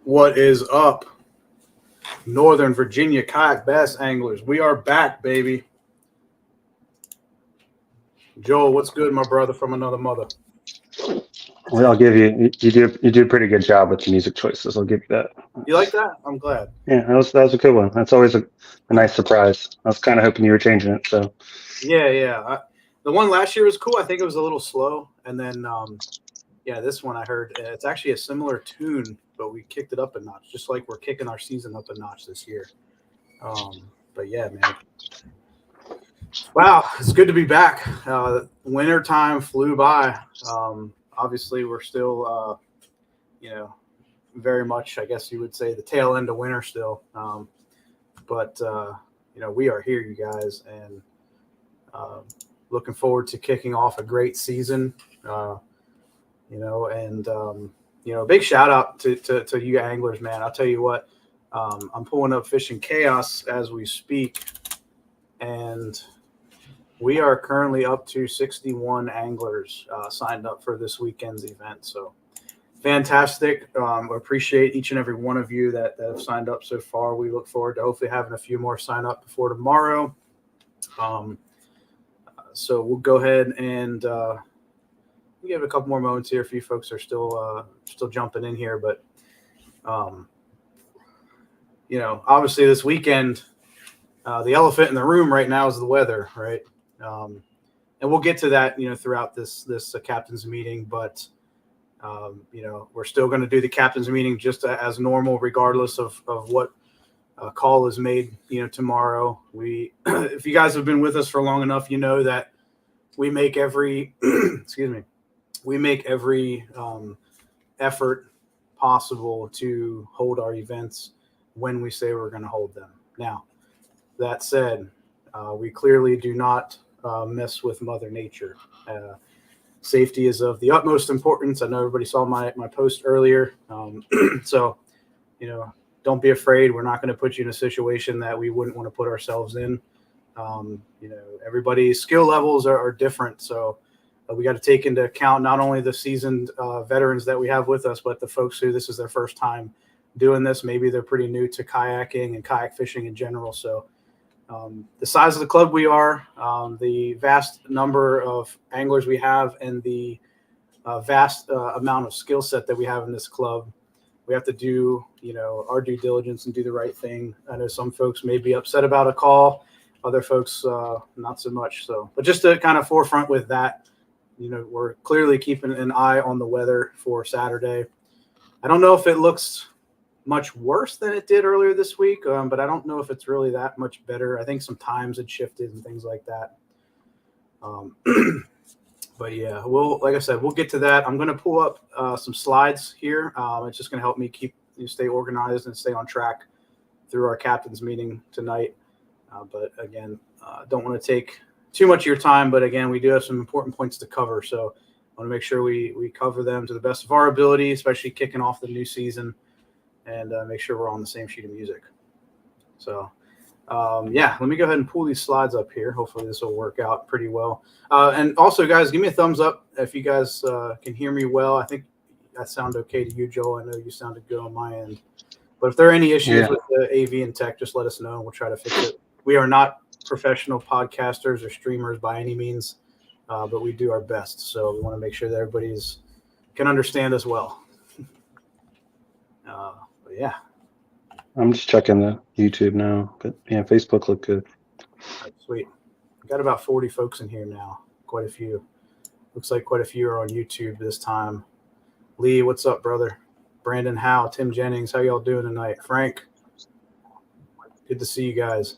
What is up, Northern Virginia kayak bass anglers? We are back, baby. Joel, what's good, my brother from another mother? Well, I'll give you do a pretty good job with the music choices. I'll give you that. You like that? I'm glad. Yeah, that was a good one. That's always a nice surprise. I was kind of hoping you were changing it. So Yeah. The one last year was cool. I think it was a little slow, and then this one I heard it's actually a similar tune, but we kicked it up a notch, just like we're kicking our season up a notch this year. But yeah, man. Wow, it's good to be back. Winter time flew by. Obviously, we're still, very much, I guess you would say, the tail end of winter still. But we are here, you guys, and looking forward to kicking off a great season. Big shout out to you anglers, man. I'll tell you what, I'm pulling up Fishing Chaos as we speak, and we are currently up to 61 anglers signed up for this weekend's event. So fantastic. Appreciate each and every one of you that have signed up so far. We look forward to hopefully having a few more sign up before tomorrow. So we'll go ahead and give it a couple more moments here. A few folks are still jumping in here, but obviously this weekend, the elephant in the room right now is the weather, right? And we'll get to that, throughout this captain's meeting, but we're still going to do the captain's meeting just as normal, regardless of what call is made, tomorrow. If you guys have been with us for long enough, you know that we make every, effort possible to hold our events when we say we're going to hold them. Now, that said, we clearly do not mess with Mother Nature. Safety is of the utmost importance. I know everybody saw my post earlier. So, don't be afraid. We're not going to put you in a situation that we wouldn't want to put ourselves in. Everybody's skill levels are different. So we got to take into account not only the seasoned veterans that we have with us, but the folks who this is their first time doing this. Maybe they're pretty new to kayaking and kayak fishing in general. So the size of the club we are, the vast number of anglers we have, and the vast amount of skill set that we have in this club, we have to do, our due diligence and do the right thing. I know some folks may be upset about a call, other folks not so much. So, but just to kind of forefront with that, we're clearly keeping an eye on the weather for Saturday. I don't know if it looks much worse than it did earlier this week, but I don't know if it's really that much better. I think some times it shifted and things like that. But yeah, like I said, we'll get to that. I'm going to pull up some slides here. It's just going to help me stay organized and stay on track through our captain's meeting tonight. But again, don't want to take too much of your time. But again, we do have some important points to cover. So I want to make sure we cover them to the best of our ability, especially kicking off the new season, and make sure we're on the same sheet of music. So, let me go ahead and pull these slides up here. Hopefully this will work out pretty well. And also, guys, give me a thumbs up if you guys can hear me well. I think that sounded okay to you, Joel. I know you sounded good on my end. But if there are any issues with the AV and tech, just let us know, and we'll try to fix it. We are not professional podcasters or streamers by any means, but we do our best. So we want to make sure that everybody can understand us well. But yeah. I'm just checking the YouTube now, but yeah, Facebook looked good. Right, sweet. We've got about 40 folks in here now. Quite a few. Looks like quite a few are on YouTube this time. Lee, what's up, brother? Brandon Howe, Tim Jennings, how y'all doing tonight? Frank, good to see you guys.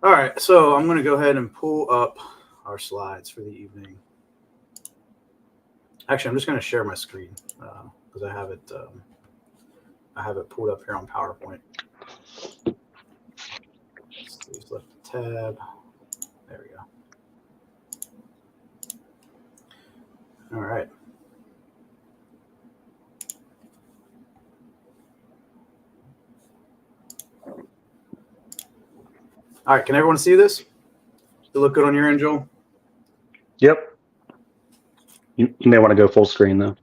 All right, so I'm going to go ahead and pull up our slides for the evening. Actually, I'm just going to share my screen because I have it pulled up here on PowerPoint. Let's select the tab. There we go. All right. All right, can everyone see this? Does it look good on your end, Joel? Yep. You may want to go full screen, though.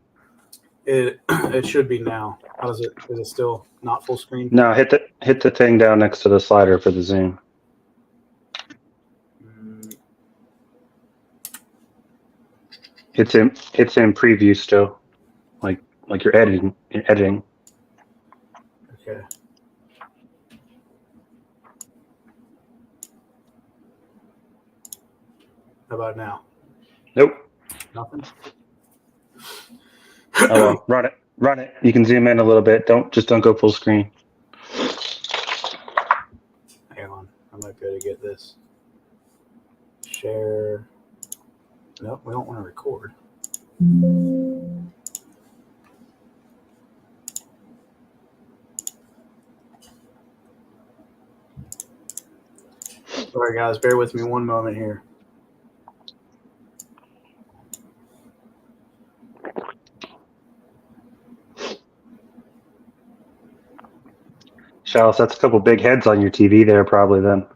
It should be now. How does it? Is it still not full screen? No, hit the thing down next to the slider for the zoom. Mm, It's in preview still, like you're editing. okay. How about now? Nope. Nothing. Oh well, run it. You can zoom in a little bit. Don't go full screen. Hang on, I might be able to get this. Share. Nope, we don't want to record. Sorry, guys, bear with me one moment here. Chalice, that's a couple big heads on your TV there, probably then.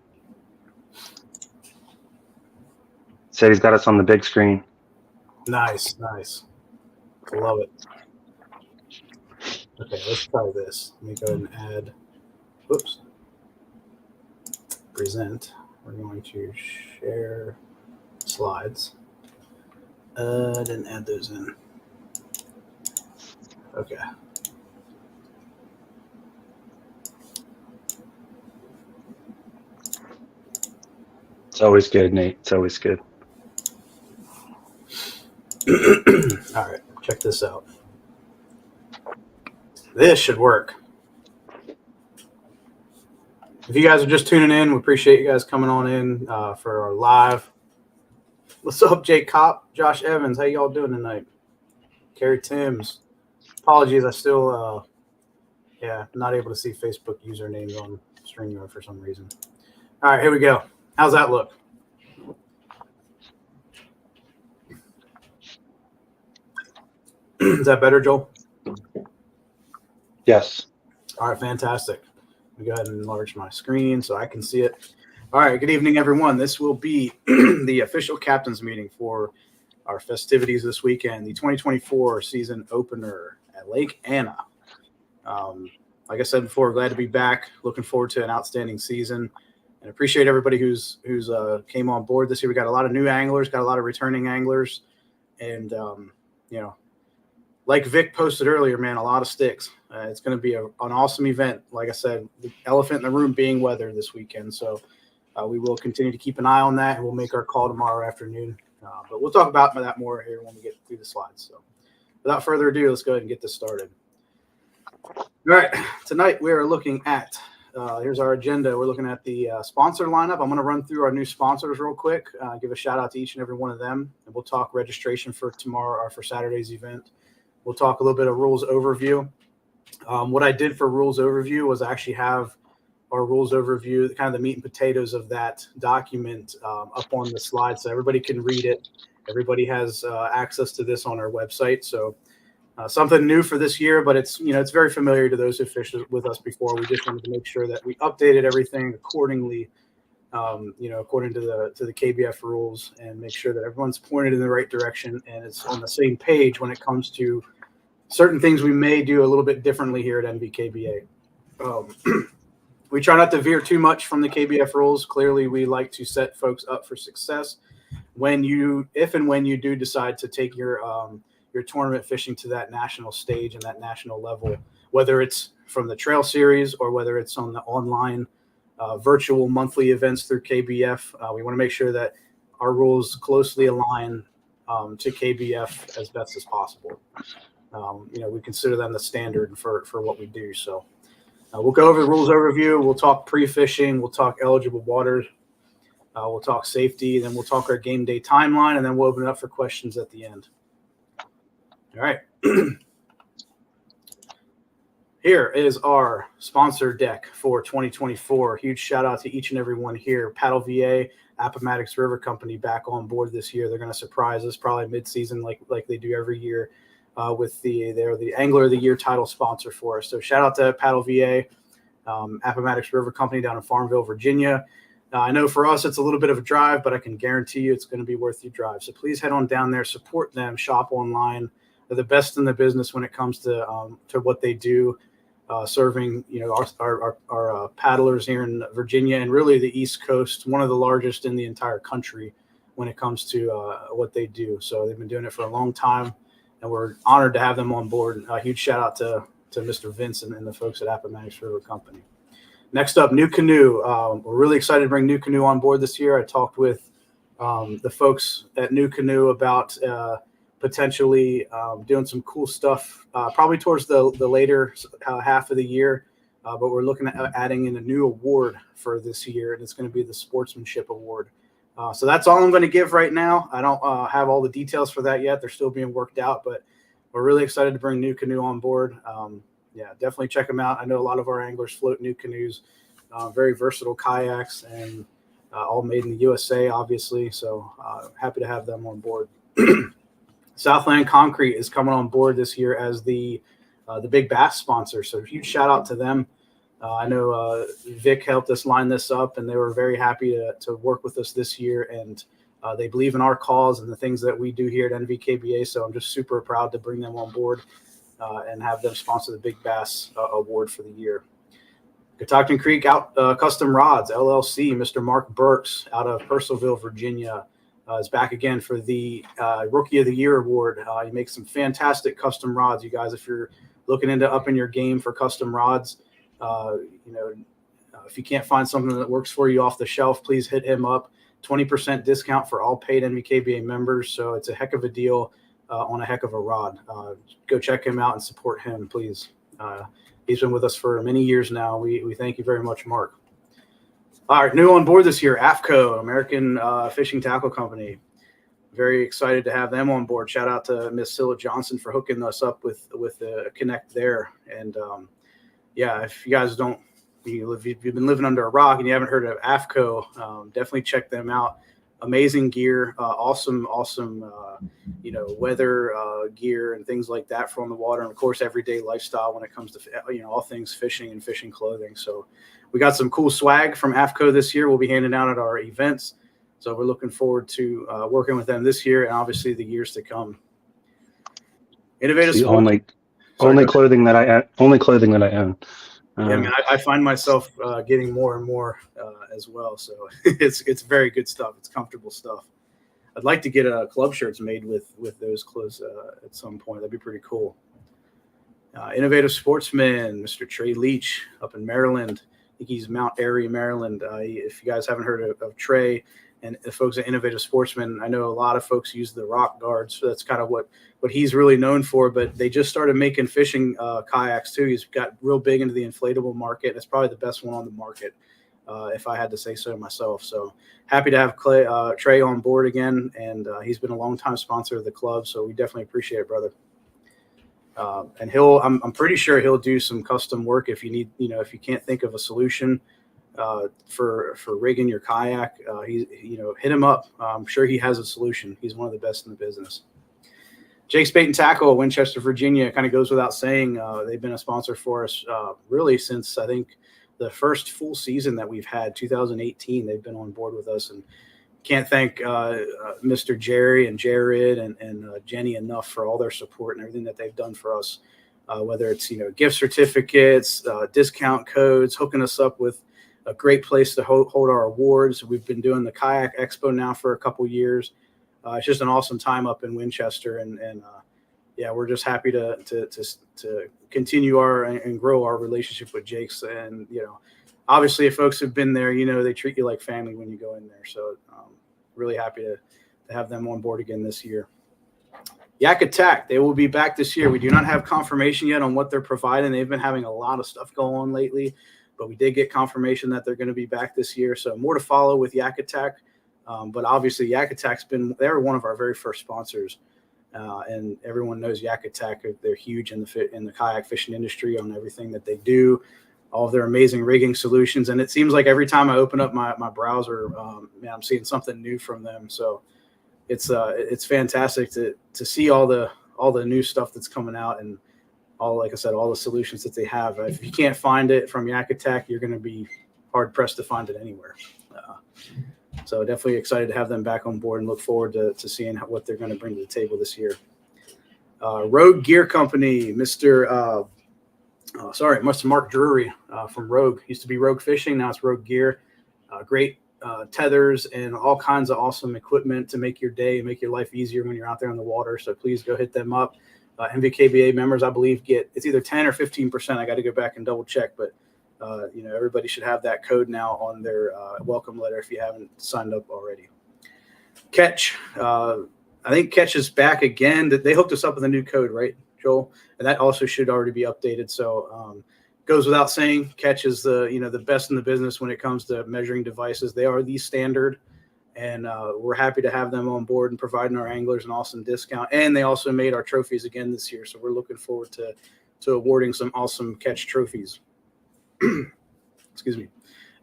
Said he's got us on the big screen. Nice. I love it. Okay, let's try this. Let me go ahead and add. Whoops. Present. We're going to share slides. Didn't add those in. Okay. It's always good, Nate. It's always good. All right, check this out. This should work. If you guys are just tuning in, we appreciate you guys coming on in for our live. What's up, Jake Kopp, Josh Evans? How y'all doing tonight? Kerry Timms. Apologies, I still, not able to see Facebook usernames on StreamYard for some reason. All right, here we go. How's that look? Is that better, Joel? Yes. All right, fantastic. Let me go ahead and enlarge my screen so I can see it. All right, good evening, everyone. This will be the official captain's meeting for our festivities this weekend, the 2024 season opener at Lake Anna. Like I said before, glad to be back. Looking forward to an outstanding season, and appreciate everybody who's came on board this year. We got a lot of new anglers, got a lot of returning anglers, and like Vic posted earlier, man, a lot of sticks. It's going to be an awesome event. Like I said, the elephant in the room being weather this weekend. So we will continue to keep an eye on that, and we'll make our call tomorrow afternoon. But we'll talk about that more here when we get through the slides. So without further ado, let's go ahead and get this started. All right, tonight we are looking at, here's our agenda. We're looking at the sponsor lineup. I'm going to run through our new sponsors real quick, give a shout out to each and every one of them, and we'll talk registration for tomorrow or for Saturday's event. We'll talk a little bit of rules overview. What I did for rules overview was actually have our rules overview, kind of the meat and potatoes of that document up on the slide so everybody can read it. Everybody has access to this on our website. So something new for this year, but it's very familiar to those who fished with us before. We just wanted to make sure that we updated everything accordingly, according to the KBF rules, and make sure that everyone's pointed in the right direction and it's on the same page when it comes to certain things we may do a little bit differently here at NVKBA. We try not to veer too much from the KBF rules. Clearly, we like to set folks up for success if and when you do decide to take your tournament fishing to that national stage and that national level, whether it's from the trail series or whether it's on the online virtual monthly events through KBF. We want to make sure that our rules closely align to KBF as best as possible. We consider them the standard for what we do. So we'll go over the rules overview. We'll talk pre-fishing. We'll talk eligible waters. We'll talk safety. Then we'll talk our game day timeline, and then we'll open it up for questions at the end. All right. Here is our sponsor deck for 2024. Huge shout out to each and every one here. Paddle VA, Appomattox River Company back on board this year. They're going to surprise us probably mid-season like they do every year. They're the Angler of the Year title sponsor for us. So shout out to Paddle VA, Appomattox River Company down in Farmville, Virginia. I know for us it's a little bit of a drive, but I can guarantee you it's going to be worth your drive. So please head on down there, support them, shop online. they're the best in the business when it comes to what they do, serving our paddlers here in Virginia and really the East Coast, one of the largest in the entire country when it comes to what they do. So they've been doing it for a long time, and we're honored to have them on board. A huge shout out to Mr. Vince and the folks at Appomattox River Company. Next up, New Canoe. We're really excited to bring New Canoe on board this year. I talked with the folks at New Canoe about potentially doing some cool stuff, probably towards the later half of the year. But we're looking at adding in a new award for this year, and it's going to be the Sportsmanship Award. So that's all I'm going to give right now. I don't have all the details for that yet. They're still being worked out, but we're really excited to bring New Canoe on board. Yeah, definitely check them out. I know a lot of our anglers float New Canoes, very versatile kayaks, and all made in the USA, obviously. So happy to have them on board. Southland Concrete is coming on board this year as the big bass sponsor. So huge shout out to them. I know Vic helped us line this up, and they were very happy to work with us this year. And they believe in our cause and the things that we do here at NVKBA. So I'm just super proud to bring them on board and have them sponsor the Big Bass Award for the year. Catoctin Creek Custom Rods, LLC, Mr. Mark Burks out of Purcellville, Virginia, is back again for the Rookie of the Year Award. He makes some fantastic custom rods. You guys, if you're looking into upping your game for custom rods, if you can't find something that works for you off the shelf, please hit him up. 20% discount for all paid NVKBA members. So it's a heck of a deal on a heck of a rod. Go check him out and support him, please. He's been with us for many years now. We thank you very much, Mark. All right, new on board this year, AFCO, American Fishing Tackle Company. Very excited to have them on board. Shout out to Miss Scylla Johnson for hooking us up with a connect there. And yeah, if you guys if you've been living under a rock and you haven't heard of AFCO, definitely check them out. Amazing gear, awesome, weather gear and things like that for on the water, and of course everyday lifestyle when it comes to all things fishing and fishing clothing. So we got some cool swag from AFCO this year. We'll be handing out at our events, so we're looking forward to working with them this year and obviously the years to come. Innovative the Sports. only clothing that I own. Yeah, I mean, I find myself getting more and more as well. So it's very good stuff. It's comfortable stuff. I'd like to get club shirts made with those clothes at some point. That'd be pretty cool. Innovative Sportsman, Mr. Trey Leach up in Maryland. I think he's Mount Airy, Maryland. If you guys haven't heard of Trey and the folks at Innovative Sportsman, I know a lot of folks use the rock guards. So that's kind of what he's really known for, but they just started making fishing kayaks too. He's got real big into the inflatable market. It's probably the best one on the market, if I had to say so myself. So happy to have Trey on board again, and he's been a long-time sponsor of the club, so we definitely appreciate it, brother. And I'm pretty sure he'll do some custom work if you need, if you can't think of a solution for rigging your kayak, hit him up. I'm sure he has a solution. He's one of the best in the business. Jake's Bait and Tackle, Winchester, Virginia, kind of goes without saying. They've been a sponsor for us really since I think the first full season that we've had, 2018. They've been on board with us, and can't thank Mr. Jerry and Jared and Jenny enough for all their support and everything that they've done for us, whether it's gift certificates, discount codes, hooking us up with a great place to hold our awards. We've been doing the Kayak Expo now for a couple years. It's just an awesome time up in Winchester, and yeah, we're just happy to continue and grow our relationship with Jake's. And obviously, if folks have been there, they treat you like family when you go in there. So really happy to have them on board again this year. Yak Attack, they will be back this year. We do not have confirmation yet on what they're providing. They've been having a lot of stuff go on lately, but we did get confirmation that they're going to be back this year. So more to follow with Yak Attack. But obviously Yak Attack's they're one of our very first sponsors. And everyone knows Yak Attack. They're huge in the kayak fishing industry on everything that they do, all of their amazing rigging solutions. And it seems like every time I open up my browser, I'm seeing something new from them. So it's fantastic to see all the new stuff that's coming out, and like I said, all the solutions that they have. If you can't find it from Yak Attack, you're going to be hard pressed to find it anywhere. So definitely excited to have them back on board and look forward to seeing what they're going to bring to the table this year. Rogue Gear Company, Mr. Mark Drury from Rogue. Used to be Rogue Fishing, now it's Rogue Gear. Great tethers and all kinds of awesome equipment to make your day, make your life easier when you're out there on the water. So please go hit them up. NVKBA members, I believe, it's either 10 or 15%. I got to go back and double check, but everybody should have that code now on their welcome letter if you haven't signed up already. Catch, I think Catch is back again. They hooked us up with a new code, right, Joel? And that also should already be updated. So goes without saying, Catch is the best in the business when it comes to measuring devices. They are the standard, and we're happy to have them on board and providing our anglers an awesome discount. And they also made our trophies again this year, so we're looking forward to awarding some awesome Catch trophies. Excuse me.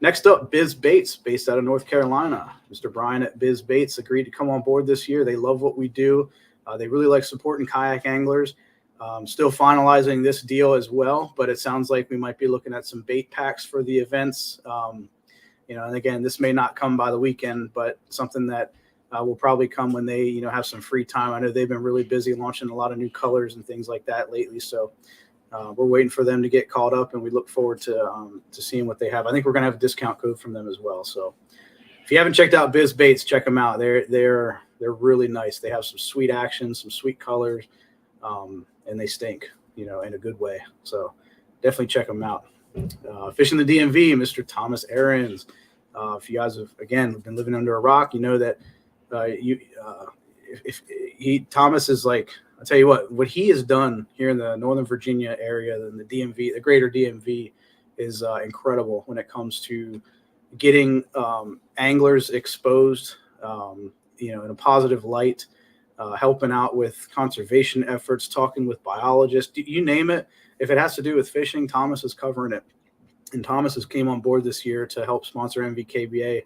Next up, Biz Baits, based out of North Carolina. Mr. Brian at Biz Baits agreed to come on board this year. They love what we do. They really like supporting kayak anglers. Still finalizing this deal as well, but it sounds like we might be looking at some bait packs for the events. And again, this may not come by the weekend, but something that will probably come when they, have some free time. I know they've been really busy launching a lot of new colors and things like that lately. So we're waiting for them to get caught up, and we look forward to seeing what they have. I think we're going to have a discount code from them as well. So if you haven't checked out Biz Baits, check them out. They're really nice. They have some sweet action, some sweet colors, and they stink, in a good way. So definitely check them out. Fishing the DMV, Mr. Thomas Aarons. If you guys have, again, been living under a rock, you know that Thomas is like, I'll tell you what he has done here in the Northern Virginia area and the DMV, the greater DMV, is incredible when it comes to getting anglers exposed, in a positive light, helping out with conservation efforts, talking with biologists, you name it. If it has to do with fishing, Thomas is covering it. And Thomas has came on board this year to help sponsor NVKBA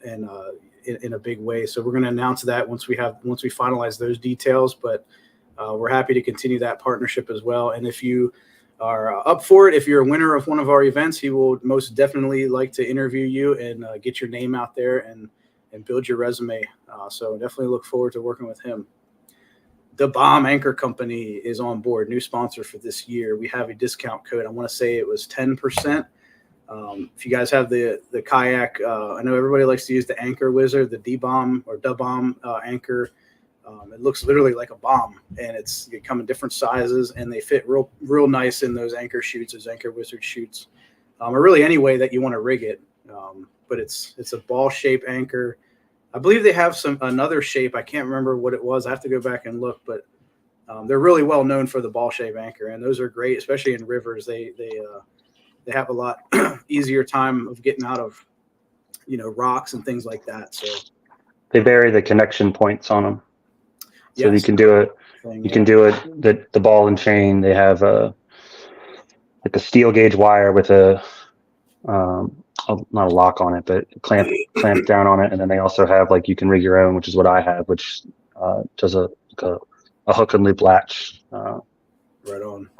in a big way. So we're going to announce that once we finalize those details, but we're happy to continue that partnership as well. And if you are up for it, if you're a winner of one of our events, he will most definitely like to interview you and get your name out there and build your resume. So definitely look forward to working with him. The Bomb Anchor Company is on board, new sponsor for this year. We have a discount code. I want to say it was 10%. If you guys have the kayak, I know everybody likes to use the Anchor Wizard, the D-Bomb or Da-Bomb anchor. It looks literally like a bomb, and they come in different sizes, and they fit real nice in those anchor chutes, those Anchor Wizard chutes, or really any way that you want to rig it. But it's a ball-shaped anchor. I believe they have another shape. I can't remember what it was. I have to go back and look, but they're really well known for the ball-shaped anchor, and those are great, especially in rivers. They have a lot easier time of getting out of, rocks and things like that. So They vary the connection points on them, so yes. you can do it. Can do it. The ball and chain. They have like a steel gauge wire with not a lock on it, but clamp down on it, and then they also have you can rig your own, which is what I have, which does a hook and loop latch. Right on.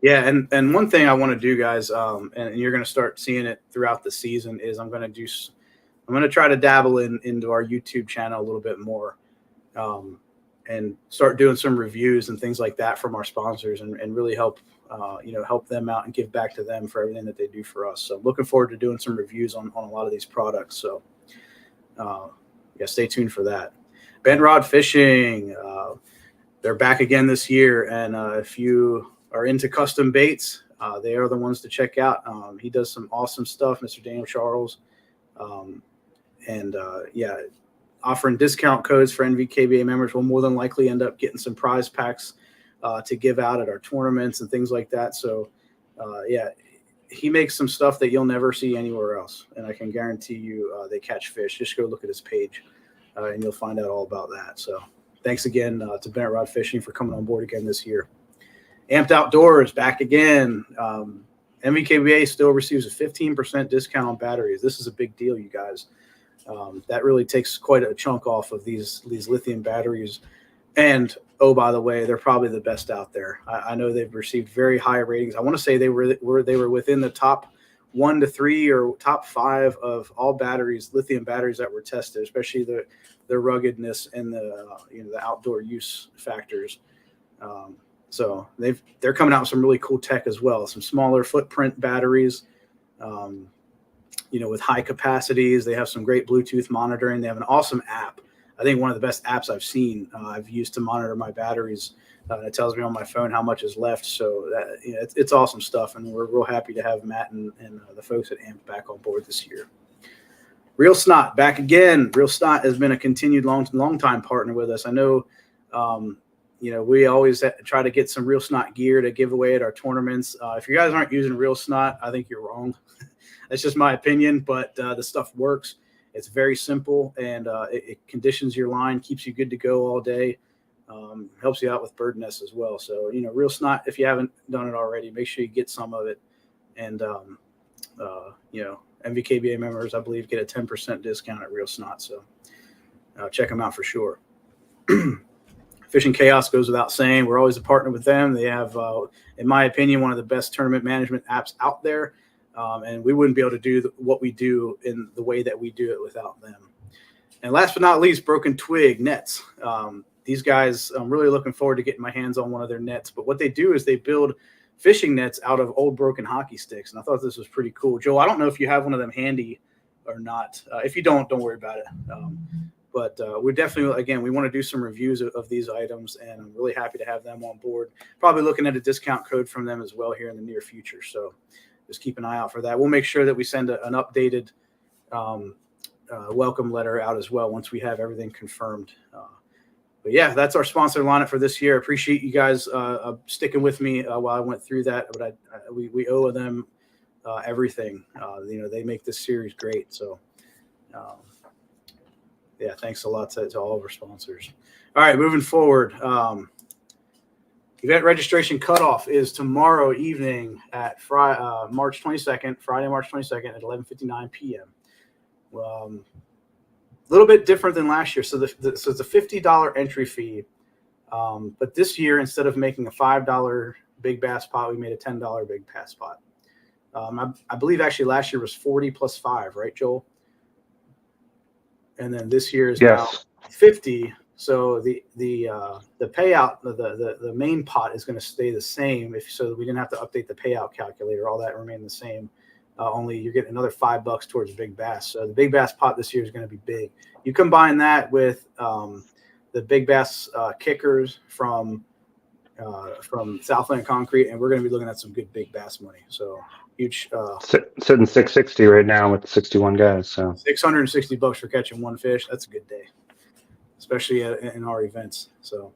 Yeah, and one thing I want to do, guys, and you're going to start seeing it throughout the season, is I'm going to try to dabble into our YouTube channel a little bit more, and start doing some reviews and things like that from our sponsors, and really help them out and give back to them for everything that they do for us. So looking forward to doing some reviews on a lot of these products. So stay tuned for that. Bent Rod Fishing, they're back again this year, and if you are into custom baits, they are the ones to check out. He does some awesome stuff, Mr. Daniel Charles. Offering discount codes for NVKBA members. We'll more than likely end up getting some prize packs to give out at our tournaments and things like that. So, he makes some stuff that you'll never see anywhere else, and I can guarantee you they catch fish. Just go look at his page, and you'll find out all about that. So thanks again to Bent Rod Fishing for coming on board again this year. Amped Outdoors back again. NVKBA still receives a 15% discount on batteries. This is a big deal, you guys. That really takes quite a chunk off of these lithium batteries. And oh, by the way, they're probably the best out there. I know they've received very high ratings. I want to say they were within the top 1 to 3 or top 5 of all lithium batteries that were tested, especially their ruggedness and the outdoor use factors. So they're coming out with some really cool tech as well. Some smaller footprint batteries, with high capacities. They have some great Bluetooth monitoring. They have an awesome app. I think one of the best apps I've seen. I've used to monitor my batteries. It tells me on my phone how much is left. So it's awesome stuff, and we're real happy to have Matt and the folks at AMP back on board this year. Real Snot back again. Real Snot has been a continued long time partner with us. I know, we always try to get some Real Snot gear to give away at our tournaments. If you guys aren't using Real Snot, I think you're wrong. That's just my opinion, but the stuff works. It's very simple, and it conditions your line, keeps you good to go all day, helps you out with bird nests as well. So, Real Snot, if you haven't done it already, make sure you get some of it. And, NVKBA members, I believe, get a 10% discount at Real Snot. So check them out for sure. Fishing Chaos goes without saying. We're always a partner with them. They have, in my opinion, one of the best tournament management apps out there. And we wouldn't be able to do what we do in the way that we do it without them. And last but not least, Broken Twig nets. These guys, I'm really looking forward to getting my hands on one of their nets. But what they do is they build fishing nets out of old broken hockey sticks. And I thought this was pretty cool. Joe, I don't know if you have one of them handy or not. If you don't worry about it. But we're definitely, again, we want to do some reviews of these items, and I'm really happy to have them on board. Probably looking at a discount code from them as well here in the near future. So just keep an eye out for that. We'll make sure that we send an updated welcome letter out as well once we have everything confirmed. But yeah, that's our sponsor lineup for this year. Appreciate you guys sticking with me while I went through that. But we owe them everything. They make this series great. So yeah, thanks a lot to all of our sponsors. All right, moving forward. Event registration cutoff is tomorrow evening at March 22nd, Friday, March 22nd at 11:59 p.m. A little bit different than last year. So it's a $50 entry fee. But this year, instead of making a $5 big bass pot, we made a $10 big bass pot. I believe actually last year was 40 plus 5, right, Joel? And then this year is now 50. So the payout, the main pot is going to stay the same. So we didn't have to update the payout calculator. All that remained the same. Only you're getting another $5 towards big bass. So the big bass pot this year is going to be big. You combine that with the big bass kickers from Southland Concrete, and we're going to be looking at some good big bass money. So huge. Sitting 660 right now with 61 guys. So $660 for catching one fish. That's a good day, especially in our events. So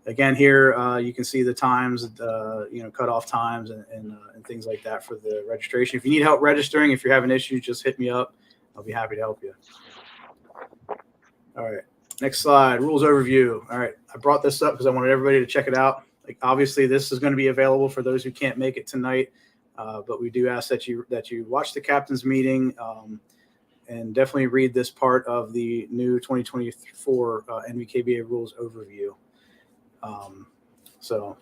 again, here you can see the times, cutoff times and things like that for the registration. If you need help registering, if you're having issues, just hit me up. I'll be happy to help you. All right, next slide, rules overview. All right, I brought this up because I wanted everybody to check it out. Obviously, this is going to be available for those who can't make it tonight, but we do ask that you watch the captain's meeting and definitely read this part of the new 2024 NVKBA rules overview. So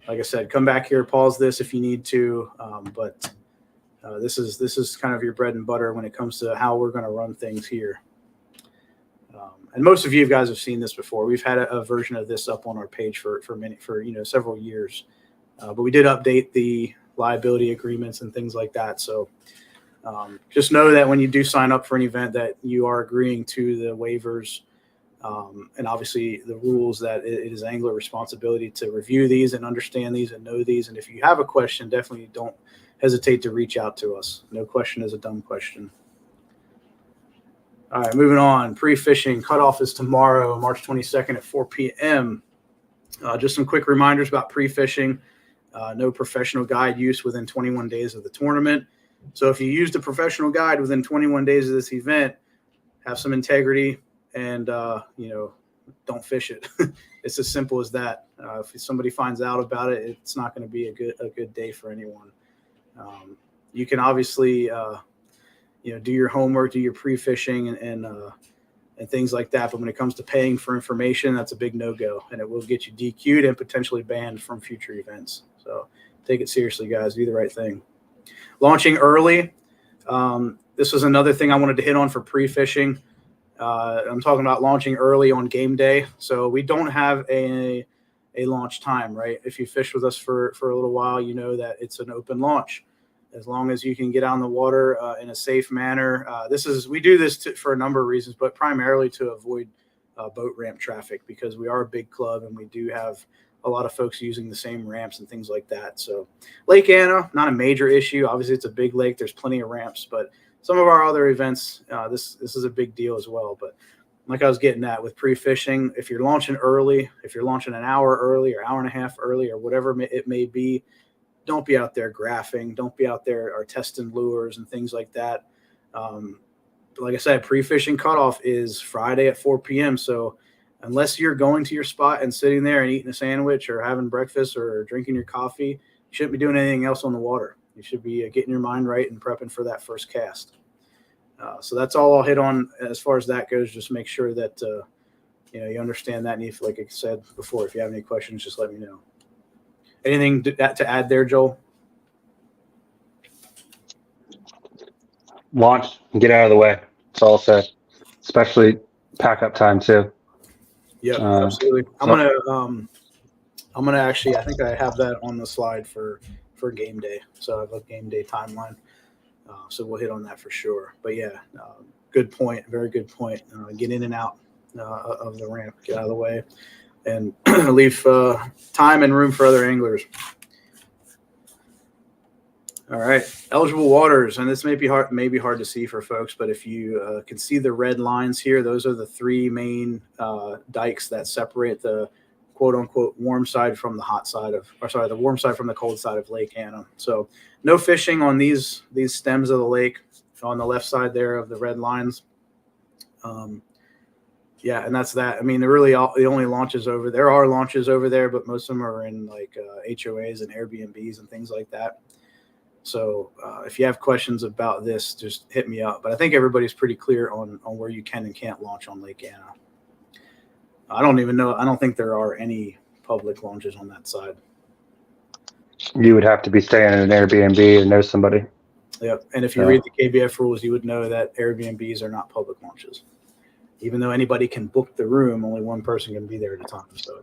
like I said, come back here, pause this if you need to. But this is kind of your bread and butter when it comes to how we're going to run things here. And most of you guys have seen this before. We've had a version of this up on our page for several years, but we did update the liability agreements and things like that. So just know that when you do sign up for an event that you are agreeing to the waivers and obviously the rules, that it is angler responsibility to review these and understand these and know these. And if you have a question, definitely don't hesitate to reach out to us. No question is a dumb question. All right, moving on. Pre-fishing cutoff is tomorrow, March 22nd at 4 p.m. Just some quick reminders about pre-fishing. No professional guide use within 21 days of the tournament. So if you used a professional guide within 21 days of this event, have some integrity and, don't fish it. It's as simple as that. If somebody finds out about it, it's not going to be a good day for anyone. You can obviously, do your homework, do your pre-fishing and things like that. But when it comes to paying for information, that's a big no-go, and it will get you DQ'd and potentially banned from future events. So take it seriously, guys. Do the right thing. Launching early. This was another thing I wanted to hit on for pre-fishing. I'm talking about launching early on game day. So we don't have a a launch time, right? If you fish with us for a little while, you know that it's an open launch. As long as you can get out in the water in a safe manner. We do this for a number of reasons, but primarily to avoid boat ramp traffic, because we are a big club and we do have a lot of folks using the same ramps and things like that. So Lake Anna, not a major issue. Obviously, it's a big lake. There's plenty of ramps, but some of our other events, this is a big deal as well. But like I was getting at with pre-fishing, if you're launching early, if you're launching an hour early or hour and a half early or whatever it may be, don't be out there graphing. Don't be out there or testing lures and things like that. Like I said, pre-fishing cutoff is Friday at 4 p.m. So unless you're going to your spot and sitting there and eating a sandwich or having breakfast or drinking your coffee, you shouldn't be doing anything else on the water. You should be getting your mind right and prepping for that first cast. So that's all I'll hit on as far as that goes. Just make sure that you understand that. And if, like I said before, if you have any questions, just let me know. Anything to add there, Joel? Launch and get out of the way. That's all I'll say. Especially pack up time too. Yeah, absolutely. I'm gonna actually, I think I have that on the slide for game day. So I have a game day timeline. So we'll hit on that for sure. But yeah, good point. Very good point. Get in and out of the ramp. Get out of the way, and leave time and room for other anglers. All right, eligible waters, and this may be hard to see for folks, but if you can see the red lines here, those are the three main dikes that separate the quote unquote warm side from the the warm side from the cold side of Lake Anna. So no fishing on these stems of the lake on the left side there of the red lines. Yeah, and that's that. I mean, the only launches over there are launches over there, but most of them are in like HOAs and Airbnbs and things like that. So if you have questions about this, just hit me up. But I think everybody's pretty clear on where you can and can't launch on Lake Anna. I don't even know. I don't think there are any public launches on that side. You would have to be staying in an Airbnb and know somebody. Yep. And if you read the KBF rules, you would know that Airbnbs are not public launches. Even though anybody can book the room, only one person can be there at a time. So,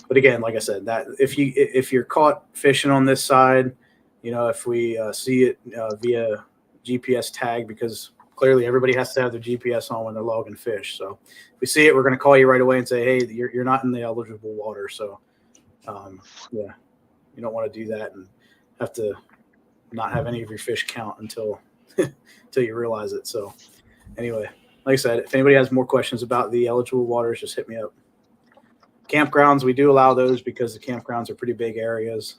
but again, like I said, that if you're caught fishing on this side, if we see it via GPS tag, because clearly everybody has to have their GPS on when they're logging fish. So if we see it, we're going to call you right away and say, hey, you're not in the eligible water. So yeah, you don't want to do that and have to not have any of your fish count until you realize it. So anyway, like I said, if anybody has more questions about the eligible waters, just hit me up. Campgrounds, we do allow those because the campgrounds are pretty big areas.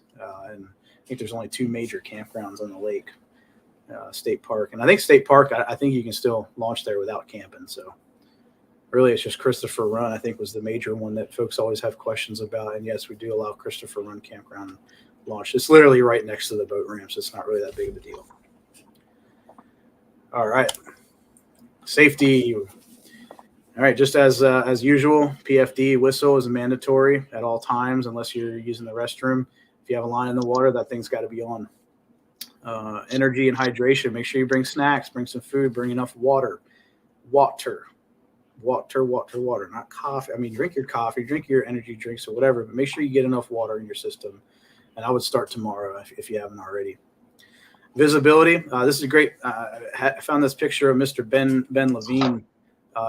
And I think there's only 2 major campgrounds on the lake, State Park. And I think State Park, I think you can still launch there without camping. So really it's just Christopher Run, I think, was the major one that folks always have questions about. And yes, we do allow Christopher Run campground launch. It's literally right next to the boat ramp, so it's not really that big of a deal. All right. Safety. All right, just as usual, PFD whistle is mandatory at all times unless you're using the restroom. If you have a line in the water, that thing's got to be on. Energy and hydration. Make sure you bring snacks, bring some food, bring enough water. Water, not coffee. I mean, drink your coffee, drink your energy drinks or whatever, but make sure you get enough water in your system. And I would start tomorrow if you haven't already. Visibility. This is great. I found this picture of Mr. Ben Levine.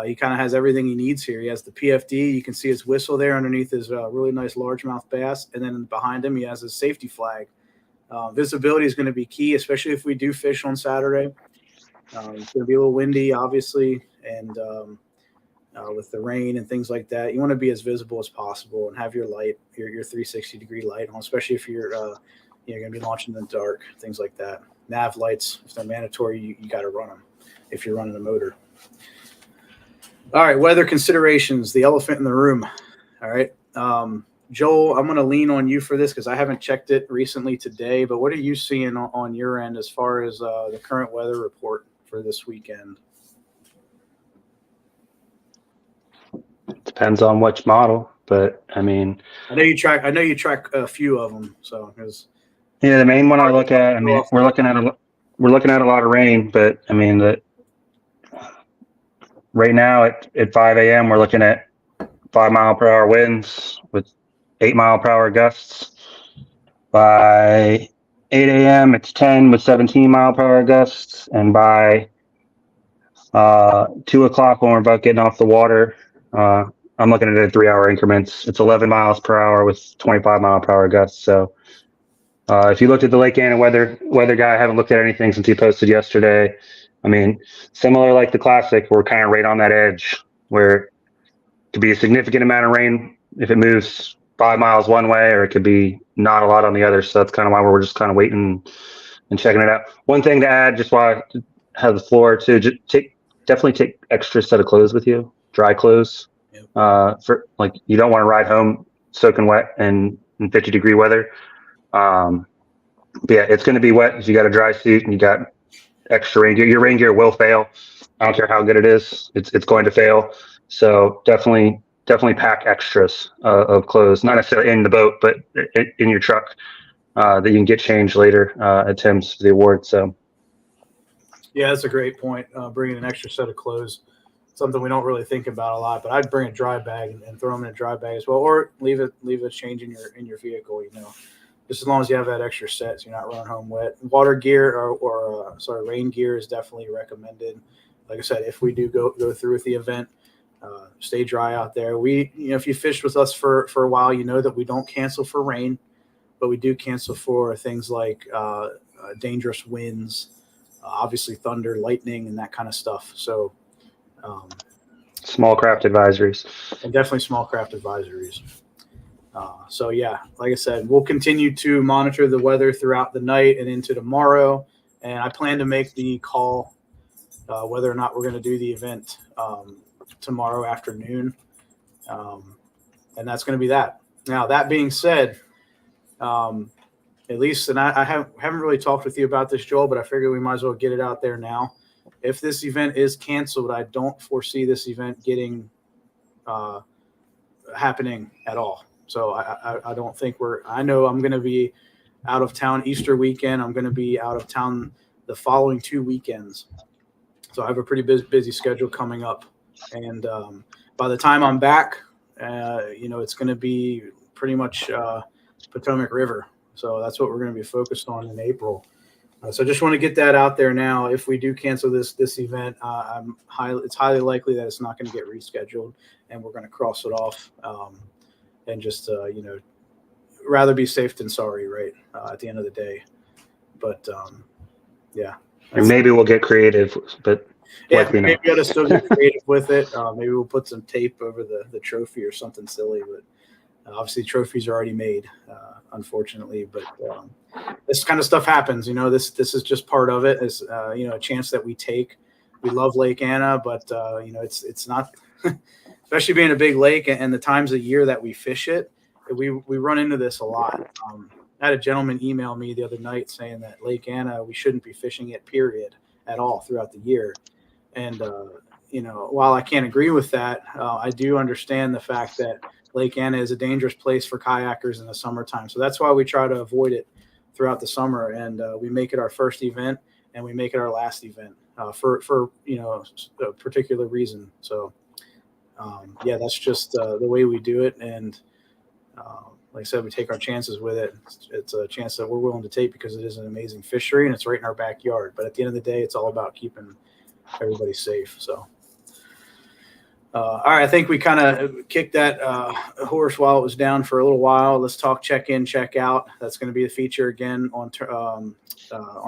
He kind of has everything he needs here. He has the PFD. You can see his whistle there underneath his really nice largemouth bass. And then behind him, he has his safety flag. Visibility is going to be key, especially if we do fish on Saturday. It's going to be a little windy, obviously, and with the rain and things like that. You want to be as visible as possible and have your light, your 360-degree light on, especially if you're going to be launching in the dark, things like that. Nav lights, if they're mandatory, you got to run them if you're running a motor. All right, weather considerations, the elephant in the room. All right, Joel, I'm going to lean on you for this because I haven't checked it recently today, but what are you seeing on your end as far as the current weather report for this weekend? Depends on which model, but I mean, I know you track a few of them, so the main one I look at. I mean, we're looking at a lot of rain, but I mean that right now at 5 a.m. we're looking at 5-mile-per-hour winds with 8-mile-per-hour gusts. By 8 a.m., it's 10 with 17-mile-per-hour gusts. And by 2 o'clock, when we're about getting off the water, I'm looking at it in 3-hour increments. It's 11 miles per hour with 25-mile-per-hour gusts. So if you looked at the Lake Anna weather guy, I haven't looked at anything since he posted yesterday. I mean, similar like the Classic, we're kind of right on that edge where it could be a significant amount of rain if it moves 5 miles one way, or it could be not a lot on the other. So that's kind of why we're just kind of waiting and checking it out. One thing to add, just while I have the floor, too, definitely take extra set of clothes with you, dry clothes. Yep. For like, you don't want to ride home soaking wet and in 50-degree weather. But yeah, it's going to be wet if you got a dry suit and you got extra rain gear. Your rain gear will fail. I don't care how good it is. It's going to fail. So definitely pack extras of clothes, not necessarily in the boat, but in your truck that you can get changed later at Tim's for the award. So Yeah, that's a great point. Bringing an extra set of clothes, something we don't really think about a lot. But I'd bring a dry bag and throw them in a dry bag as well, or leave a change in your vehicle. Just as long as you have that extra set, so you're not running home wet. Water gear or rain gear is definitely recommended. Like I said, if we do go through with the event, stay dry out there. If you fished with us for a while, you know that we don't cancel for rain, but we do cancel for things like dangerous winds, obviously thunder, lightning, and that kind of stuff. So, small craft advisories. And definitely small craft advisories. So yeah, like I said, we'll continue to monitor the weather throughout the night and into tomorrow. And I plan to make the call whether or not we're going to do the event tomorrow afternoon. And that's going to be that. Now, that being said, at least, and I haven't really talked with you about this, Joel, but I figure we might as well get it out there now. If this event is canceled, I don't foresee this event getting happening at all. So I don't think I know I'm going to be out of town Easter weekend. I'm going to be out of town the following 2 weekends. So I have a pretty busy schedule coming up. And by the time I'm back, it's going to be pretty much Potomac River. So that's what we're going to be focused on in April. So I just want to get that out there now. If we do cancel this event, it's highly likely that it's not going to get rescheduled, and we're going to cross it off. And just, rather be safe than sorry, right, at the end of the day. But, yeah. And maybe we'll get creative, but maybe we got to still get creative with it. Maybe we'll put some tape over the trophy or something silly. But obviously trophies are already made, unfortunately. But this kind of stuff happens. This is just part of it. It's, a chance that we take. We love Lake Anna, but, it's not – especially being a big lake and the times of year that we fish it, we run into this a lot. I had a gentleman email me the other night saying that Lake Anna, we shouldn't be fishing it, period, at all throughout the year. And, while I can't agree with that, I do understand the fact that Lake Anna is a dangerous place for kayakers in the summertime. So that's why we try to avoid it throughout the summer. And we make it our first event and we make it our last event for a particular reason. So, that's just the way we do it. And like I said, we take our chances with it. It's a chance that we're willing to take because it is an amazing fishery and it's right in our backyard. But at the end of the day, it's all about keeping everybody safe. So, all right, I think we kind of kicked that horse while it was down for a little while. Let's talk check in, check out. That's going to be the feature again on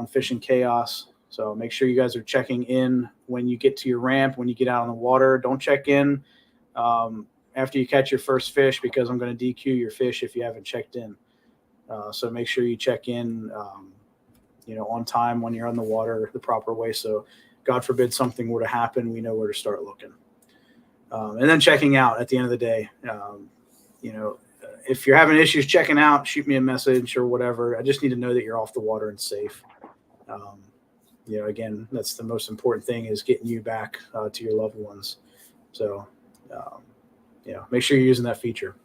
Fishing Chaos. So make sure you guys are checking in when you get to your ramp, when you get out on the water. Don't check in after you catch your first fish because I'm going to DQ your fish if you haven't checked in. So make sure you check in, on time when you're on the water the proper way. So God forbid something were to happen, we know where to start looking. And then checking out at the end of the day. If you're having issues checking out, shoot me a message or whatever. I just need to know that you're off the water and safe. Again, that's the most important thing is getting you back to your loved ones. So, make sure you're using that feature.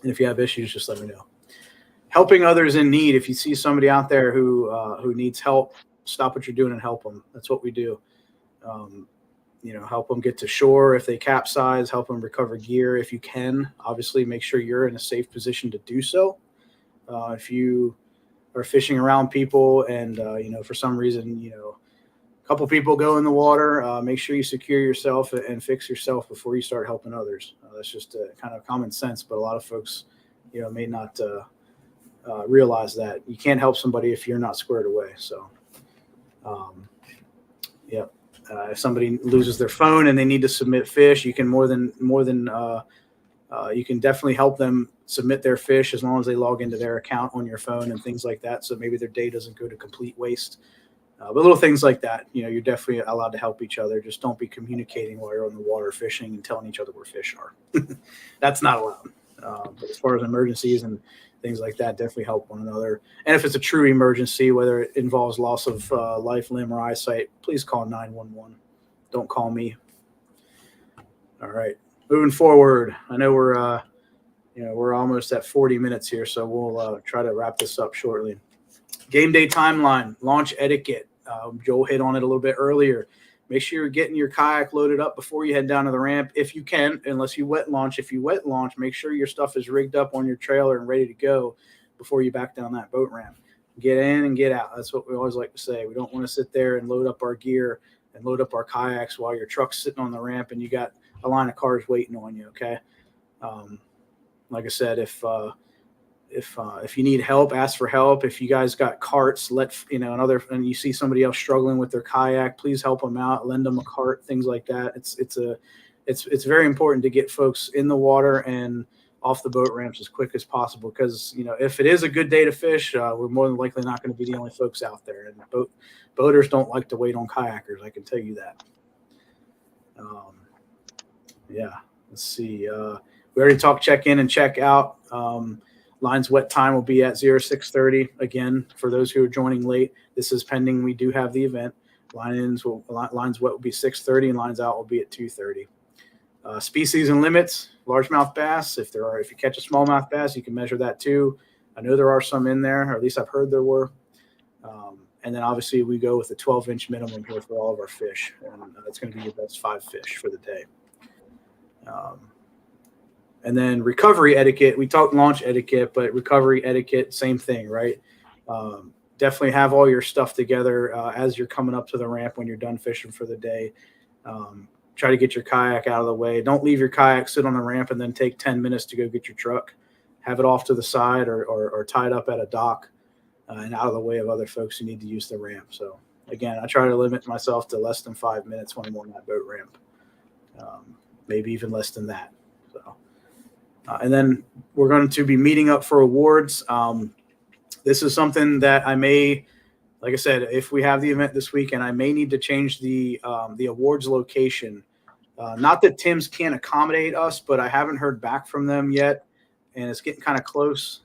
And if you have issues, just let me know. Helping others in need. If you see somebody out there who needs help, stop what you're doing and help them. That's what we do. help them get to shore if they capsize, help them recover gear if you can. Obviously, make sure you're in a safe position to do so. If you are fishing around people and, for some reason, a couple people go in the water, make sure you secure yourself and fix yourself before you start helping others. That's just kind of common sense, but a lot of folks, may not realize that you can't help somebody if you're not squared away. So, yeah. If somebody loses their phone and they need to submit fish, you can you can definitely help them submit their fish as long as they log into their account on your phone and things like that. So maybe their day doesn't go to complete waste. But little things like that, you're definitely allowed to help each other. Just don't be communicating while you're on the water fishing and telling each other where fish are. That's not allowed. But as far as emergencies and things like that, definitely help one another. And if it's a true emergency, whether it involves loss of life, limb, or eyesight, please call 911. Don't call me. All right, moving forward. I know we're almost at 40 minutes here, so we'll try to wrap this up shortly. Game day timeline, launch etiquette. Joel hit on it a little bit earlier. Make sure you're getting your kayak loaded up before you head down to the ramp if you can, unless you wet launch. If you wet launch, make sure your stuff is rigged up on your trailer and ready to go before you back down that boat ramp. Get in and get out. That's what we always like to say. We don't want to sit there and load up our gear and load up our kayaks while your truck's sitting on the ramp and you got a line of cars waiting on you, okay? Like I said, if you need help, ask for help. If you guys got carts, and you see somebody else struggling with their kayak, please help them out. Lend them a cart, things like that. It's very important to get folks in the water and off the boat ramps as quick as possible because if it is a good day to fish, we're more than likely not going to be the only folks out there. And boaters don't like to wait on kayakers. I can tell you that. Yeah. Let's see. We already talked check in and check out. Lines wet time will be at 06:30. Again, for those who are joining late, this is pending. We do have the event. Lines wet will be 6:30 and lines out will be at 2:30. Species and limits, largemouth bass. If you catch a smallmouth bass, you can measure that too. I know there are some in there, or at least I've heard there were. And then obviously we go with a 12-inch minimum here for all of our fish. And that's going to be your best 5 fish for the day. And then recovery etiquette, we talked launch etiquette, but recovery etiquette, same thing, right? Definitely have all your stuff together as you're coming up to the ramp when you're done fishing for the day. Try to get your kayak out of the way. Don't leave your kayak sit on the ramp and then take 10 minutes to go get your truck. Have it off to the side or tied up at a dock and out of the way of other folks who need to use the ramp. So, again, I try to limit myself to less than 5 minutes when I'm on that boat ramp, maybe even less than that. So. And then we're going to be meeting up for awards. This is something that I may, like I said, if we have the event this weekend, I may need to change the awards location. Not that Tim's can't accommodate us, but I haven't heard back from them yet, and it's getting kind of close.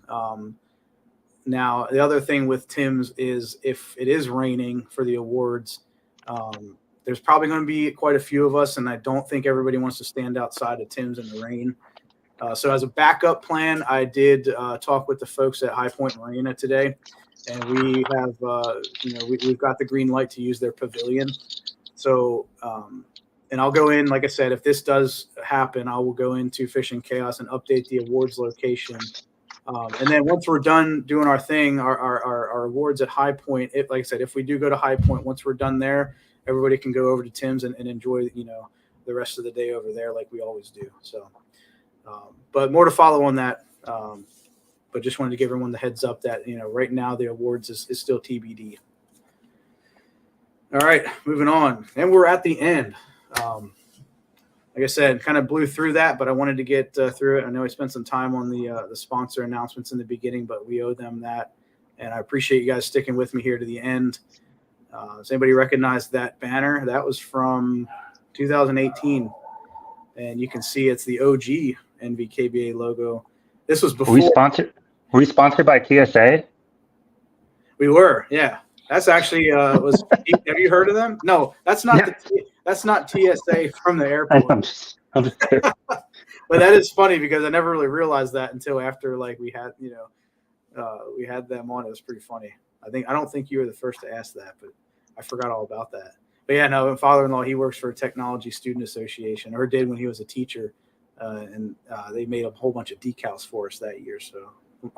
Now, the other thing with Tim's is if it is raining for the awards, there's probably going to be quite a few of us, and I don't think everybody wants to stand outside of Tim's in the rain. So as a backup plan, I did talk with the folks at High Point Marina today, and we have, we've got the green light to use their pavilion. So, and I'll go in, like I said, if this does happen, I will go into Fishing Chaos and update the awards location. And then once we're done doing our thing, our awards at High Point, like I said, if we do go to High Point, once we're done there, everybody can go over to Tim's and enjoy, the rest of the day over there like we always do. So. But more to follow on that. But just wanted to give everyone the heads up that, right now the awards is still TBD. All right, moving on. And we're at the end. Like I said, kind of blew through that, but I wanted to get through it. I know I spent some time on the sponsor announcements in the beginning, but we owe them that. And I appreciate you guys sticking with me here to the end. Does anybody recognize that banner? That was from 2018. And you can see it's the OG NVKBA logo. This was before. Were we sponsored by TSA? We were, yeah. That's actually was. Have you heard of them? No, that's not. Yeah. That's not TSA from the airport. I'm just But that is funny because I never really realized that until after we had we had them on. It was pretty funny. I don't think you were the first to ask that, but I forgot all about that. But yeah, no, my father-in-law, he works for a technology student association, or did when he was a teacher. And they made a whole bunch of decals for us that year. So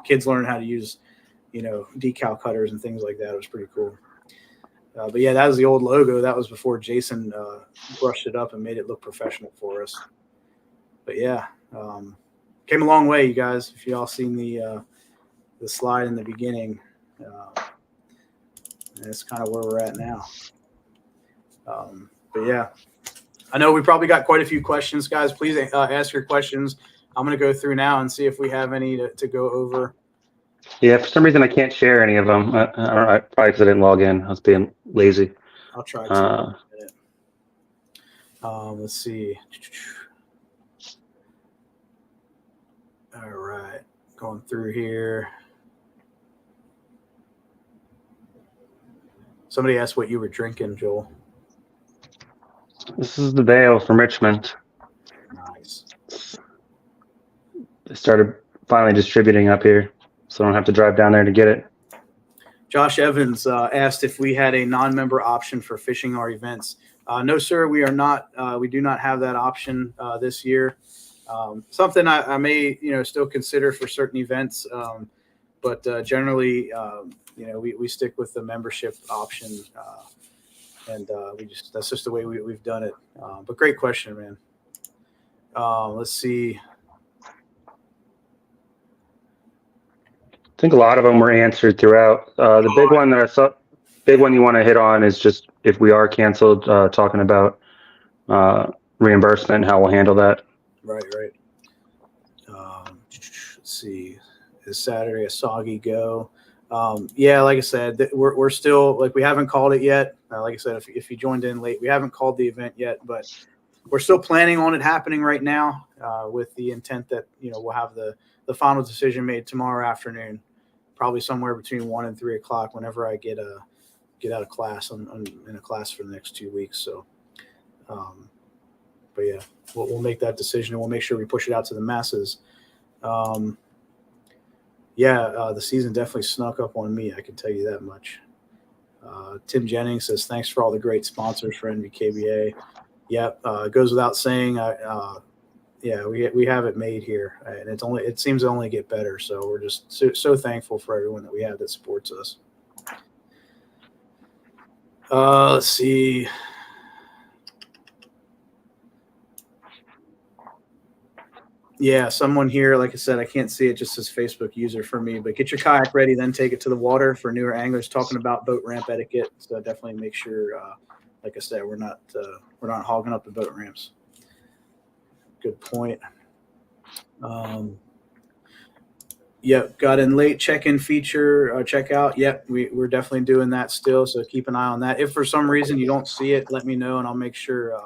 kids learned how to use, decal cutters and things like that. It was pretty cool. But yeah, that was the old logo. That was before Jason brushed it up and made it look professional for us. But yeah, came a long way, you guys. If y'all seen the slide in the beginning, that's kind of where we're at now. But yeah, I know we probably got quite a few questions, guys. Please ask your questions. I'm going to go through now and see if we have any to go over. Yeah, for some reason I can't share any of them. I don't know, probably because I didn't log in. I was being lazy. I'll try to. Let's see. All right, going through here. Somebody asked what you were drinking, Joel. This is the Vale from Richmond. Nice. They started finally distributing up here, so I don't have to drive down there to get it. Josh Evans asked if we had a non-member option for fishing our events. No, sir, we are not. We do not have that option this year. Something I may, still consider for certain events, but generally, we stick with the membership option, and that's just the way we've done it. But great question, man. Let's see. I think a lot of them were answered throughout. The big one that I saw, big one you want to hit on is just if we are canceled, talking about reimbursement and how we'll handle that. Right. Let's see. Is Saturday a soggy go? Yeah, like I said, we're still, like, we haven't called it yet. Like I said, if you joined in late, we haven't called the event yet, but we're still planning on it happening right now, with the intent that, we'll have the final decision made tomorrow afternoon, probably somewhere between 1 and 3 o'clock whenever I get out of class in a class for the next 2 weeks. So, but yeah, we'll make that decision, and we'll make sure we push it out to the masses. The season definitely snuck up on me. I can tell you that much. Tim Jennings says, thanks for all the great sponsors for NVKBA. Yep. It goes without saying. We have it made here, and it seems to only get better. So we're just so thankful for everyone that we have that supports us. Let's see. Yeah, someone here, like I said, I can't see it, just says Facebook user for me, but get your kayak ready, then take it to the water. For newer anglers, talking about boat ramp etiquette. So definitely make sure, like I said, we're not hogging up the boat ramps. Good point. Yep, got in late check-in feature, checkout. Yep, we're definitely doing that still, so keep an eye on that. If for some reason you don't see it, let me know, and I'll make sure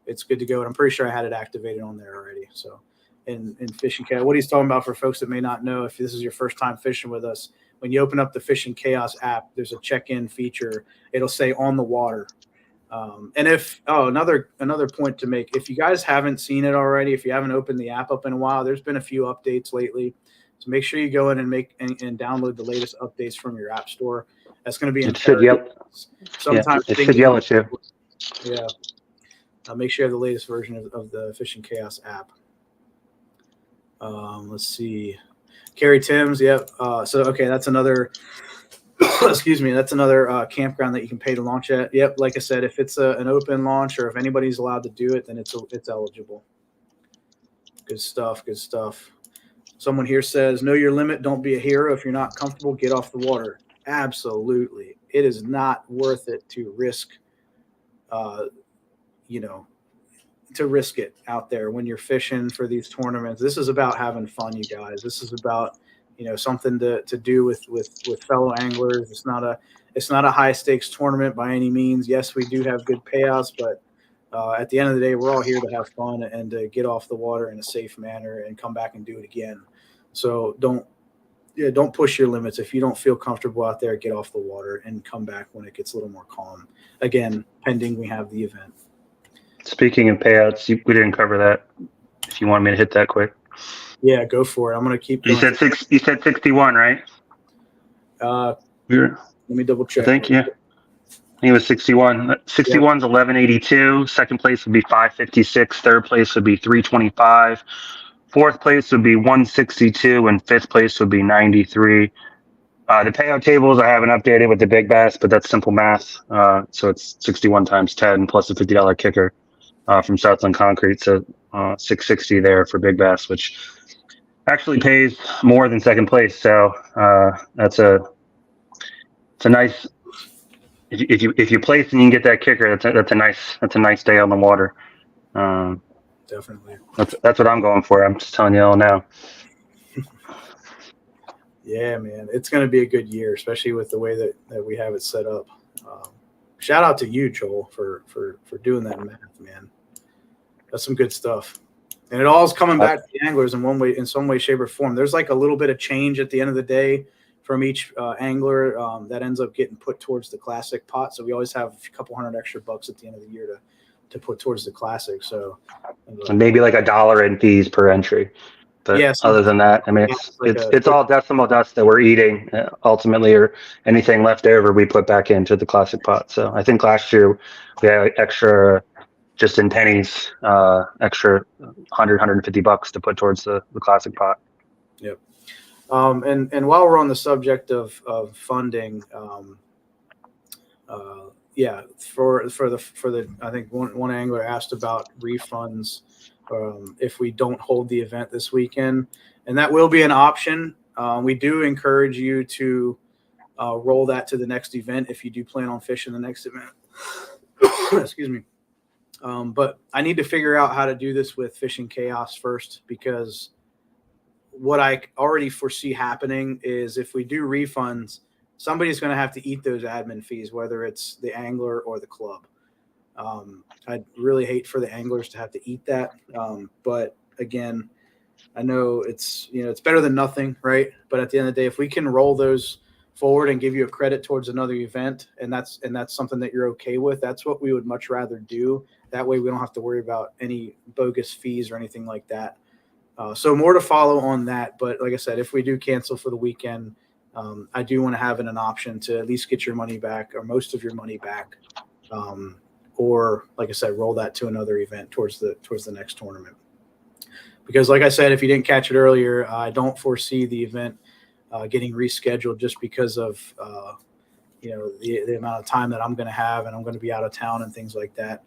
it's good to go. And I'm pretty sure I had it activated on there already. So in Fishing Chaos, what he's talking about, for folks that may not know, if this is your first time fishing with us, when you open up the Fishing Chaos app, there's a check-in feature. It'll say on the water. And another point to make, if you guys haven't seen it already, if you haven't opened the app up in a while, there's been a few updates lately. So make sure you go in and download the latest updates from your app store. That's going to be imperative. Sometimes it should yell at you. Yeah. Make sure you have the latest version of the Fishing Chaos app. Let's see. Carrie Timms. Yep. That's another that's another campground that you can pay to launch at. Yep. Like I said, if it's an open launch, or if anybody's allowed to do it, then it's eligible. Good stuff. Someone here says, know your limit. Don't be a hero. If you're not comfortable, get off the water. Absolutely. It is not worth it to risk, to risk it out there when you're fishing for these tournaments. This is about having fun, you guys. This is about, something to do with fellow anglers. It's not a high stakes tournament by any means. Yes, we do have good payouts, but at the end of the day, we're all here to have fun and to get off the water in a safe manner and come back and do it again. So don't push your limits. If you don't feel comfortable out there, get off the water and come back when it gets a little more calm. Again, pending we have the event. Speaking of payouts, we didn't cover that. If you want me to hit that quick. Yeah, go for it. I'm going to keep going. You said 61, right? Let me double check. Thank you. He was 61. 61's 1182. Second place would be 556. Third place would be 325. Fourth place would be 162, and fifth place would be 93. The payout tables I haven't updated with the big bass, but that's simple math. So it's 61 times 10 plus a $50 kicker from Southland Concrete. So 660 there for big bass, which actually pays more than second place. So it's a nice. If you place and you can get that kicker, that's a nice day on the water. Definitely. That's what I'm going for. I'm just telling you all now. Yeah, man, it's going to be a good year, especially with the way that we have it set up. Shout out to you, Joel, for doing that math, man. That's some good stuff. And it all is coming back to the anglers in some way, shape, or form. There's like a little bit of change at the end of the day from each angler that ends up getting put towards the classic pot. So we always have a couple $100 extra at the end of the year to put towards the classic. So and maybe like $1 in fees per entry. But yeah, other than that, I mean, it's all decimal dust that we're eating ultimately, or anything left over we put back into the classic pot. So I think last year we had extra, just in pennies, extra $150 to put towards the classic pot. Yep. And while we're on the subject of funding, for the I think one angler asked about refunds if we don't hold the event this weekend, and that will be an option. We do encourage you to roll that to the next event if you do plan on fishing the next event. Excuse me. But I need to figure out how to do this with Fishing Chaos first, because what I already foresee happening is if we do refunds, somebody's going to have to eat those admin fees, whether it's the angler or the club. I'd really hate for the anglers to have to eat that. But again, I know it's better than nothing, right? But at the end of the day, if we can roll those forward and give you a credit towards another event, and that's something that you're okay with, that's what we would much rather do. That way we don't have to worry about any bogus fees or anything like that. So more to follow on that. But like I said, if we do cancel for the weekend, I do want to have an option to at least get your money back, or most of your money back. Or like I said, roll that to another event towards the next tournament. Because like I said, if you didn't catch it earlier, I don't foresee the event getting rescheduled just because of the amount of time that I'm going to have, and I'm going to be out of town and things like that.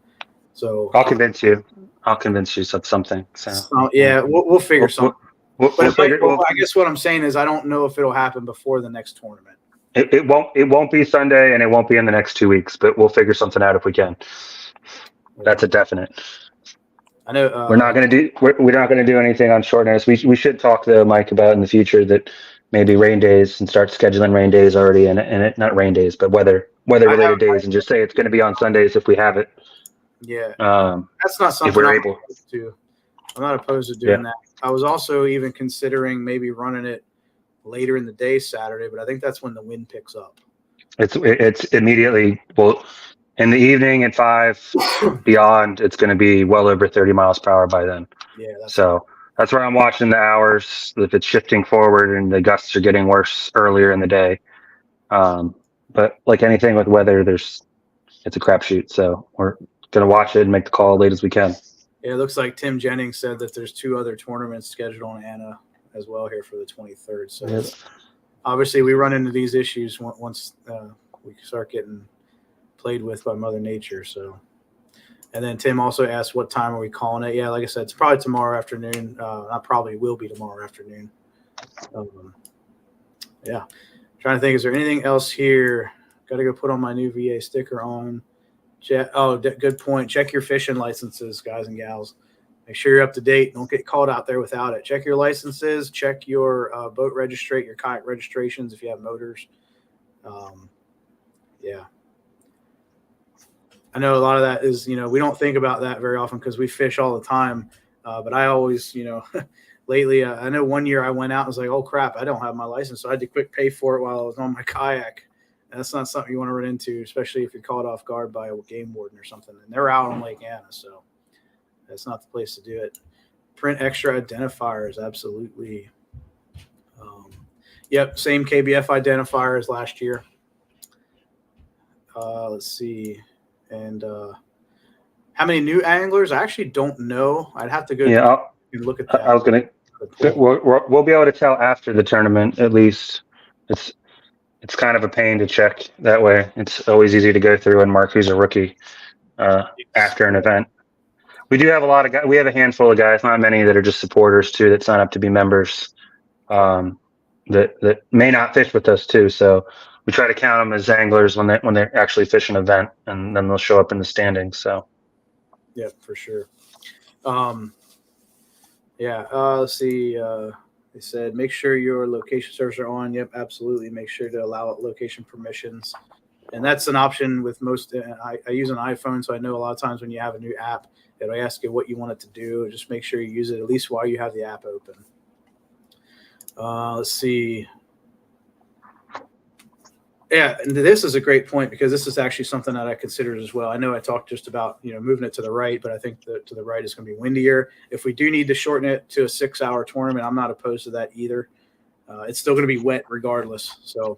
So I'll convince you of something. So yeah, we'll figure something. I guess what I'm saying is I don't know if it'll happen before the next tournament. It won't be Sunday, and it won't be in the next 2 weeks, but we'll figure something out if we can. That's a definite. I know we're not going to do anything on short notice. We should talk to Mike about in the future that maybe rain days, and start scheduling rain days already, and not rain days, but weather related days, and just say it's going to be on Sundays if we have it. Yeah, that's not something if we're able to. I'm not opposed to doing that. I was also even considering maybe running it later in the day Saturday, but I think that's when the wind picks up. It's immediately, well, in the evening at 5 beyond, it's going to be well over 30 miles per hour by then. Yeah. That's where I'm watching the hours, if it's shifting forward and the gusts are getting worse earlier in the day. But like anything with weather, it's a crapshoot. So we're going to watch it and make the call late as we can. Yeah, it looks like Tim Jennings said that there's 2 other tournaments scheduled on Anna as well here for the 23rd. So obviously we run into these issues once we start getting played with by Mother Nature. So, and then Tim also asked, what time are we calling it? Yeah, like I said, it's probably tomorrow afternoon. I probably will be tomorrow afternoon. Trying to think, is there anything else here? Got to go put on my new VA sticker on. Good point. Check your fishing licenses, guys and gals. Make sure you're up to date. Don't get caught out there without it. Check your licenses. Check your boat your kayak registrations if you have motors. I know a lot of that is, we don't think about that very often because we fish all the time. But I always, lately, I know one year I went out and was like, oh crap, I don't have my license. So I had to quick pay for it while I was on my kayak. And that's not something you want to run into, especially if you're caught off guard by a game warden or something. And they're out on Lake Anna, so that's not the place to do it. Print extra identifiers, absolutely. Same KBF identifier as last year. Let's see. And how many new anglers? I actually don't know. I'd have to go Yeah, and look at I that. was gonna. We'll be able to tell after the tournament at least. It's kind of a pain to check that way. It's always easy to go through and mark who's a rookie after an event. We do have a lot of guys. We have a handful of guys, not many, that are just supporters too, that sign up to be members. That may not fish with us too. So we try to count them as anglers when they actually fish an event, and then they'll show up in the standings. So yeah, for sure. Let's see. They said make sure your location servers are on. Yep, absolutely. Make sure to allow location permissions, and that's an option with most. I use an iPhone, so I know a lot of times when you have a new app, it'll ask you what you want it to do. Just make sure you use it at least while you have the app open. Let's see. Yeah, and this is a great point because this is actually something that I considered as well. I know I talked just about moving it to the right, but I think that to the right is going to be windier. If we do need to shorten it to a 6-hour tournament, I'm not opposed to that either. It's still going to be wet regardless. So,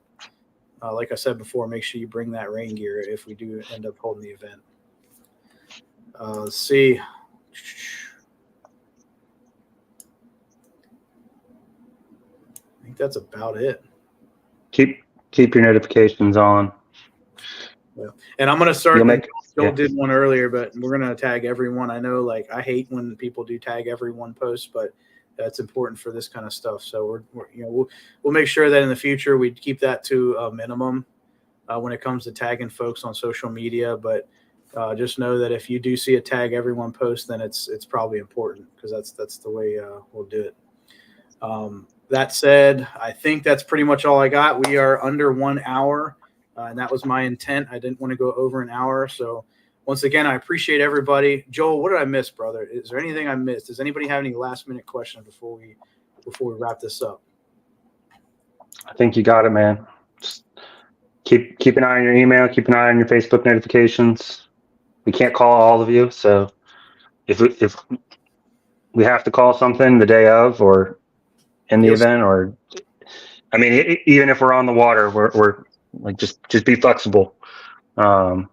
like I said before, make sure you bring that rain gear if we do end up holding the event. Let's see. I think that's about it. Keep your notifications on. Yeah. And I'm going to start. Joel did one earlier, but we're going to tag everyone. I know, I hate when people do tag everyone post, but that's important for this kind of stuff. So we'll make sure that in the future we keep that to a minimum when it comes to tagging folks on social media. But just know that if you do see a tag everyone post, then it's probably important because that's the way we'll do it. That said, I think that's pretty much all I got. We are under 1 hour, and that was my intent. I didn't want to go over an hour. So once again, I appreciate everybody. Joel, what did I miss, brother? Is there anything I missed? Does anybody have any last-minute questions before we wrap this up? I think you got it, man. Just keep an eye on your email. Keep an eye on your Facebook notifications. We can't call all of you, so if we have to call something the day of or in the event, or even if we're on the water, we're just be flexible. But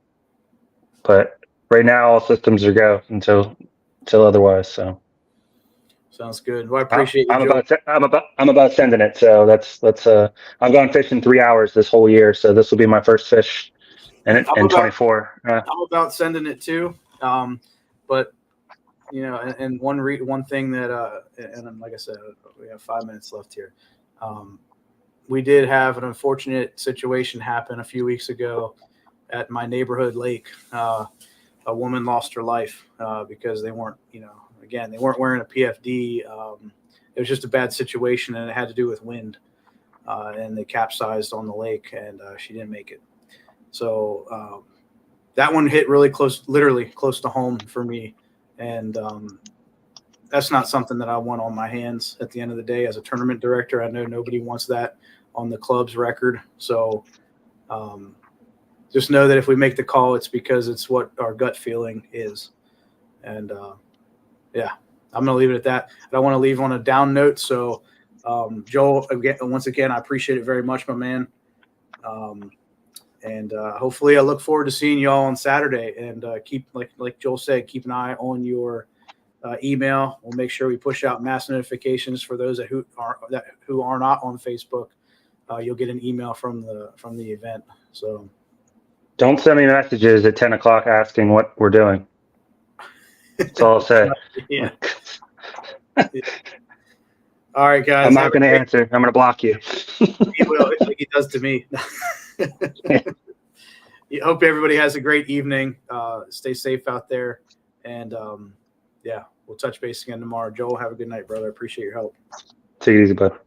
right now, all systems are go until otherwise. So sounds good. Well, I appreciate you. I'm about sending it. So let's. I've gone fishing 3 hours this whole year, so this will be my first fish in 24. I'm about sending it too. But and one thing that and like I said, we have 5 minutes left here. We did have an unfortunate situation happen a few weeks ago at my neighborhood lake. A woman lost her life because they weren't, they weren't wearing a PFD. It was just a bad situation, and it had to do with wind. And they capsized on the lake, and she didn't make it. So that one hit really close, literally close to home for me. And that's not something that I want on my hands at the end of the day. As a tournament director, I know nobody wants that on the club's record. So just know that if we make the call, it's because it's what our gut feeling is. And I'm going to leave it at that. I don't want to leave on a down note. So Joel, once again, I appreciate it very much, my man. And hopefully I look forward to seeing you all on Saturday, and keep, like Joel said, keep an eye on your email. We'll make sure we push out mass notifications for those who are not on Facebook. You'll get an email from the event. So don't send me messages at 10 o'clock asking what we're doing. That's all I'll say. Yeah. All right, guys. I'm not going to answer. I'm going to block you. He will, like he does to me. Hope everybody has a great evening. Stay safe out there. And, we'll touch base again tomorrow. Joel, have a good night, brother. Appreciate your help. Take it easy, bud.